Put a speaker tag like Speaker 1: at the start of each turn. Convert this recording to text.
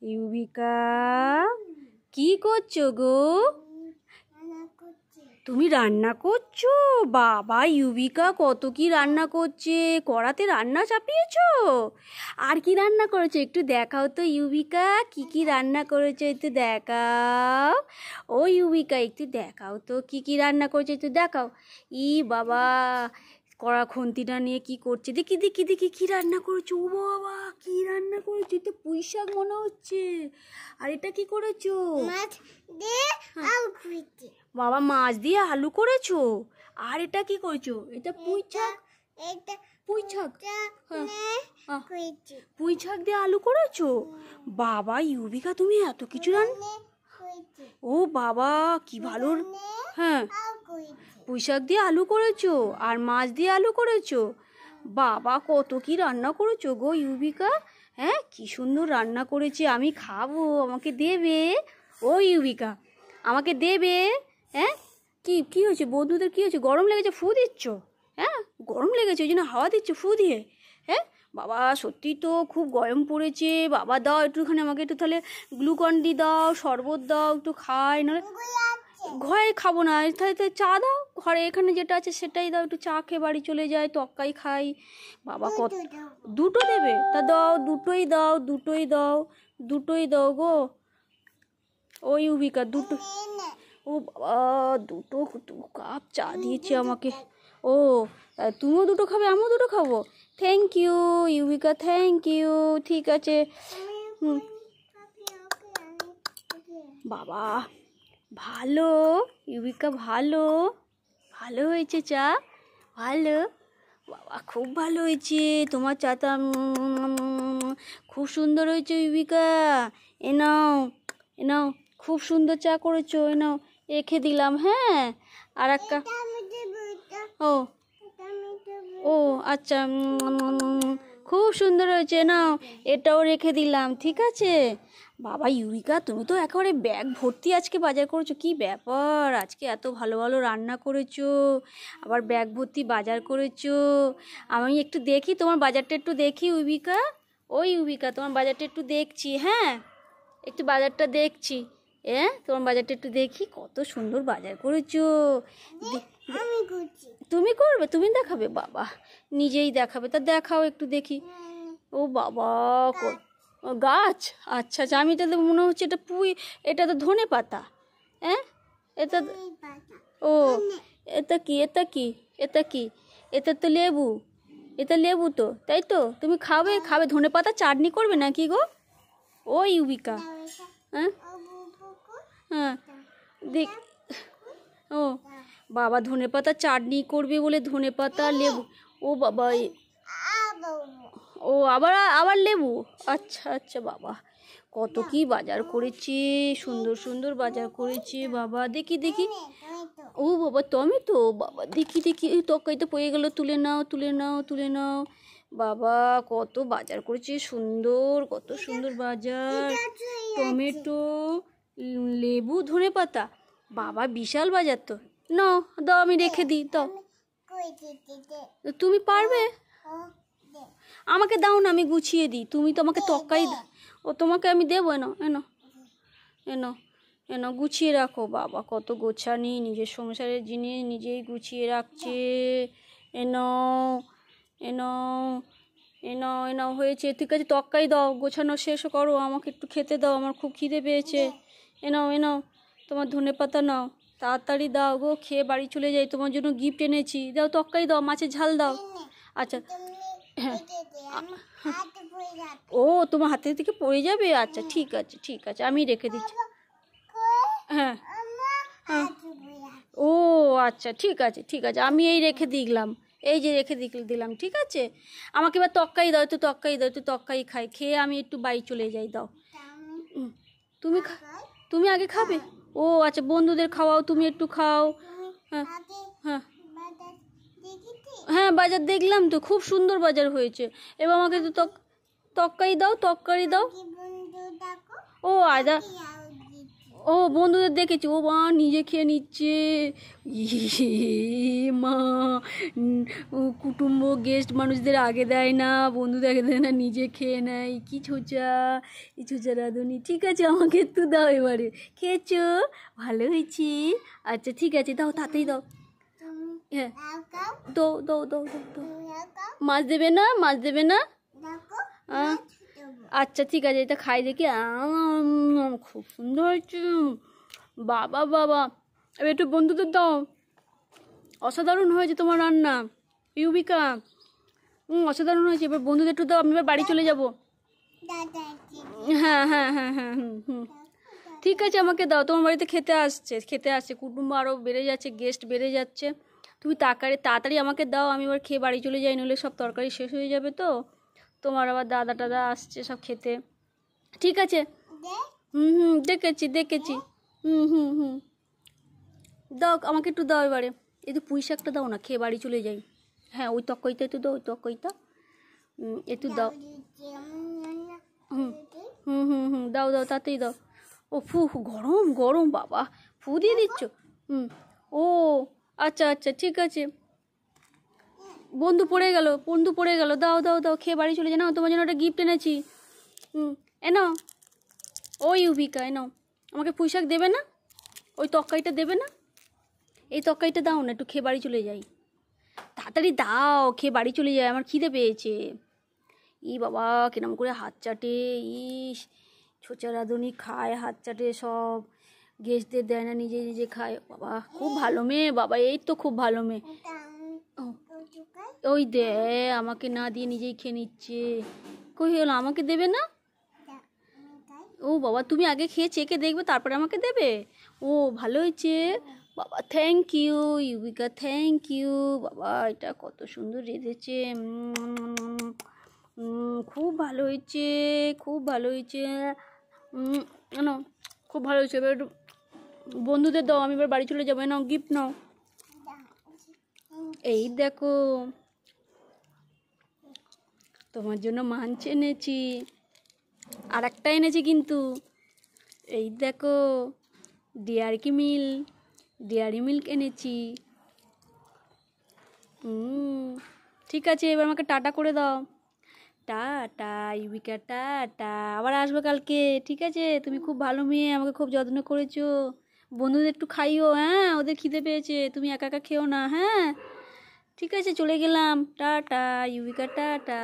Speaker 1: ইউবিকা কি করছো গো? তুমি রান্না করছো? বাবা ইউবিকা কত কি রান্না করছে, কড়াতে রান্না চাপিয়েছো? আর কি রান্না করেছো একটু দেখাও তো ইউবিকা, কি কি রান্না করেছো একটু দেখাও। ও ইউবিকা একটু দেখাও তো কি কি রান্না করেছো, একটু দেখাও। ই বাবা কড়া খুন্তিটা নিয়ে কি করছে, দেখি দেখি দেখি কি রান্না করেছো। ও বাবা কি রান্না করেছো, এটা পুঁই শাক মনে হচ্ছে। আর এটা কি করেছো? বাবা মাছ দিয়ে আলু করেছো। আর এটা কি করেছো? এটা পুঁই শাক, পুঁই শাক, পুঁই শাক দিয়ে আলু করেছো। বাবা ইউবিকা তুমি এত কিছু রান্না, ও বাবা কি ভালো। হ্যাঁ পুঁই শাক দিয়ে আলু করেছো আর মাছ দিয়ে আলু করেছো। বাবা কত কি রান্না করেছো গো ইউবিকা। হ্যাঁ কি সুন্দর রান্না করেছে, আমি খাবো, আমাকে দেবে? ও ইউবিকা আমাকে দেবে? হ্যাঁ কি কি হয়েছে বন্ধুদের, কি হয়েছে, গরম লেগেছে ফু দিচ্ছ? হ্যাঁ গরম লেগেছে ওই জন্য হাওয়া দিচ্ছ ফু দিয়ে? হ্যাঁ বাবা সত্যি তো খুব গরম পড়েছে। বাবা দাও একটুখানি আমাকে, একটু তাহলে গ্লুকন ডি দাও, শরবত দাও, একটু খাই। নাহলে ঘরে খাবো না, তাহলে চা দাও, ঘরে এখানে যেটা আছে সেটাই দাও, একটু চা খেয়ে বাড়ি চলে যাই, তক্কাই খাই। বাবা কত, দুটো দেবে? তা দাও, দুটোই দাও, দুটোই দাও, দুটোই দাও গো। ও ইউবিকা দুটো, ও বাবা দুটো কাপ চা দিয়েছে আমাকে। ও তুমিও দুটো খাবে, আমিও দুটো খাবো? থ্যাংক ইউ ইউবিকা, থ্যাংক ইউ, ঠিক আছে। বাবা ভালো ইউবিকা, ভালো ভালো হয়েছে চা, ভালো। বাবা খুব ভালো হয়েছে তোমার চাটা, খুব সুন্দর হয়েছে ইউবিকা। এ নাও এ নাও, খুব সুন্দর চা করেছো, এ নাও রেখে দিলাম। হ্যাঁ আর একটা, ও ও আচ্ছা, খুব সুন্দর হয়েছে, নাও এটাও রেখে দিলাম, ঠিক আছে। বাবা ইউবিকা তুমি তো একেবারে ব্যাগ ভর্তি আজকে বাজার করেছো, কি ব্যাপার আজকে এত ভালো ভালো রান্না করেছো, আবার ব্যাগ ভর্তি বাজার করেছো। আমি একটু দেখি তোমার বাজারটা, একটু দেখি ইউবিকা। ওই ইউবিকা তোমার বাজারটা একটু দেখছি, হ্যাঁ একটু বাজারটা দেখছি। তোমার বাজারটা একটু দেখি, কত সুন্দর বাজার করেছো। তুমি করবে, তুমি দেখাবে? বাবা নিজেই দেখাবে, তা দেখাও একটু দেখি। ও বাবা গাছ, আচ্ছা আচ্ছা, আমি তো মনে হচ্ছে এটা পুঁই, এটা তো ধনে পাতা। হ্যাঁ এটা, ও এটা কি, এটা কি, এটা কি, এটা তো লেবু, এটা লেবু তো, তাই তো? তুমি খাবে, খাবে ধনে পাতা চাটনি করবে নাকি গো? ও ইউবিকা, হ্যাঁ হ্যাঁ দেখ, ও বাবা ধনে পাতা চাটনি করবে বলে ধনে পাতা লেবু, ও বাবা, ও আবার আবার লেবু, আচ্ছা আচ্ছা। বাবা কত কি বাজার করেছে, সুন্দর সুন্দর বাজার করেছে বাবা, দেখি দেখি। ও বাবা টমেটো, বাবা দেখি দেখি, তরকারিতে পড়ে গেল, তুলে নাও তুলে নাও তুলে নাও। বাবা কত বাজার করেছে সুন্দর, কত সুন্দর বাজার, টমেটো, লেবু, ধনে পাতা, বাবা বিশাল বাজার তো। নাও দাও আমি রেখে দিই, দাও। তুমি পারবে? আমাকে দাও না, আমি গুছিয়ে দিই, তুমি তো আমাকে তরকারি, ও তোমাকে আমি দেবো, এনো এনো এনো এনো, গুছিয়ে রাখো। বাবা কত গোছানি, নিজের সংসারের জিনিস নিজেই গুছিয়ে রাখছে। এনো এনো এনো এনো, হয়েছে, ঠিক আছে তরকারি দাও, গোছানো শেষ করো, আমাকে একটু খেতে দাও, আমার খুব খিদে পেয়েছে। এনাও এনাও তোমার ধনে পাতা নাও, তাড়াতাড়ি দাও গো, খেয়ে বাড়ি চলে যাই, তোমার জন্য গিফট এনেছি, দাও তরকারি দাও, মাছের ঝাল দাও। আচ্ছা হ্যাঁ, ও তোমার হাতের থেকে পড়ে যাবে, আচ্ছা ঠিক আছে ঠিক আছে, আমি রেখে দিচ্ছি। হ্যাঁ হ্যাঁ, ও আচ্ছা ঠিক আছে ঠিক আছে, আমি এই রেখে দিলাম, এই যে রেখে দিলাম, ঠিক আছে। আমাকে এবার তরকারি দাও, একটু তরকারি দাও, একটু তরকারি খাই, খেয়ে আমি একটু বাড়ি চলে যাই, দাও। তুমি তুমি আগে খাবে? ও আচ্ছা বন্ধুদের খাওয়াও, তুমি একটু খাও। হ্যাঁ হ্যাঁ হ্যাঁ বাজার দেখলাম তো, খুব সুন্দর বাজার হয়েছে। এবার আমাকে তো তরকারি দাও, তরকারি দাও। ও আদা, ও বন্ধুদের দেখেছি, ও মা নিজে খেয়ে নিচ্ছে। মা কুটুম্ব গেস্ট মানুষদের আগে দেয় না, বন্ধুদের আগে দেয় না, নিজে খেয়ে নেয়। কি ছোচা, এই ছোচা রাঁধুনি। ঠিক আছে আমাকে একটু দাও এবারে। খেয়েছো? ভালো হয়েছি। আচ্ছা ঠিক আছে, দাও তাতেই দাও। হ্যাঁ দাও দাও দাও দাও দাও। মাছ দেবে না? মাছ দেবে না? আচ্ছা ঠিক আছে, এটা খাই দেখি। খুব সুন্দর হয়েছে। বাবা বাবা, এবার একটু বন্ধুদের দাও। অসাধারণ হয়েছে তোমার রান্না ইউবিকা। অসাধারণ হয়েছে। এবার বন্ধুদের একটু দাও, আমি এবার বাড়ি চলে যাব। হ্যাঁ হ্যাঁ হ্যাঁ হ্যাঁ ঠিক আছে আমাকে দাও। তোমার বাড়িতে খেতে আসছে কুটুম্ব আরও বেড়ে যাচ্ছে, গেস্ট বেড়ে যাচ্ছে। তুমি তাড়াতাড়ি আমাকে দাও, আমি এবার খেয়ে বাড়ি চলে যাই, নইলে সব তরকারি শেষ হয়ে যাবে। তো তোমার আবার দাদা টাদা আসছে সব খেতে। ঠিক আছে। দেখেছি দেখেছি। দাও আমাকে একটু দাও এবারে। এই তো পুঁই শাকটা দাও না, খেয়ে বাড়ি চলে যাই। হ্যাঁ ওই তরকারিটা একটু দাও, ওই তরকারিটা একটু দাও। দাও দাও তাতেই দাও। ও গরম গরম বাবা, ফু দিয়ে দিচ্ছ। ও আচ্ছা আচ্ছা ঠিক আছে। বন্ধু পড়ে গেল। দাও দাও দাও, খেয়ে বাড়ি চলে যাও। নাও তোমার জন্য একটা গিফট এনেছি। এনাও। ও ইউভিকা এনাও। আমাকে পুঁই শাক দেবে না? ওই তরকারিটা দেবে না? এই তরকারিটা দাও না, একটু খেয়ে বাড়ি চলে যাই। তাড়াতাড়ি দাও, খেয়ে বাড়ি চলে যাই, আমার খিদে পেয়েছে। ই বাবা কিরম করে হাত চাটে, ইস ছোচা রাঁধুনি খায় হাত চাটে সব, গেস্টদের দেয় না, নিজে নিজে খায়। বাবা খুব ভালো মেয়ে বাবা, এই তো খুব ভালো মেয়ে। ওই দে আমাকে না দিয়ে নিজেই খেয়ে নিচ্ছে। কই হলো, আমাকে দেবে না? ও বাবা তুমি আগে খেয়ে চেকে দেখবে, তারপরে আমাকে দেবে। ও ভালো হয়েছে বাবা, থ্যাংক ইউ ইউবিকা, থ্যাংক ইউ বাবা। এটা কত সুন্দর রেঁধেছে। খুব ভালো হয়েছে, খুব ভালো হয়েছে। না খুব ভালো হয়েছে। এবার বন্ধুদের দাও, আমি এবার বাড়ি চলে যাবো। নাও গিফট নাও। এই দেখো তোমার জন্য মাছ এনেছি, আর একটা এনেছি কিন্তু। এই দেখো ডেয়ারি মিল্ক এনেছি। ঠিক আছে এবার আমাকে টাটা করে দাও। টাটা ইউবিকা, টাটা। আবার আসবো কালকে। ঠিক আছে, তুমি খুব ভালো মেয়ে, আমাকে খুব যত্ন করেছো। বন্ধুদের একটু খাইও, হ্যাঁ ওদের খিদে পেয়েছে, তুমি একা একা খেও না। হ্যাঁ ঠিক আছে, চলে গেলাম। টাটা ইউবিকা, টাটা।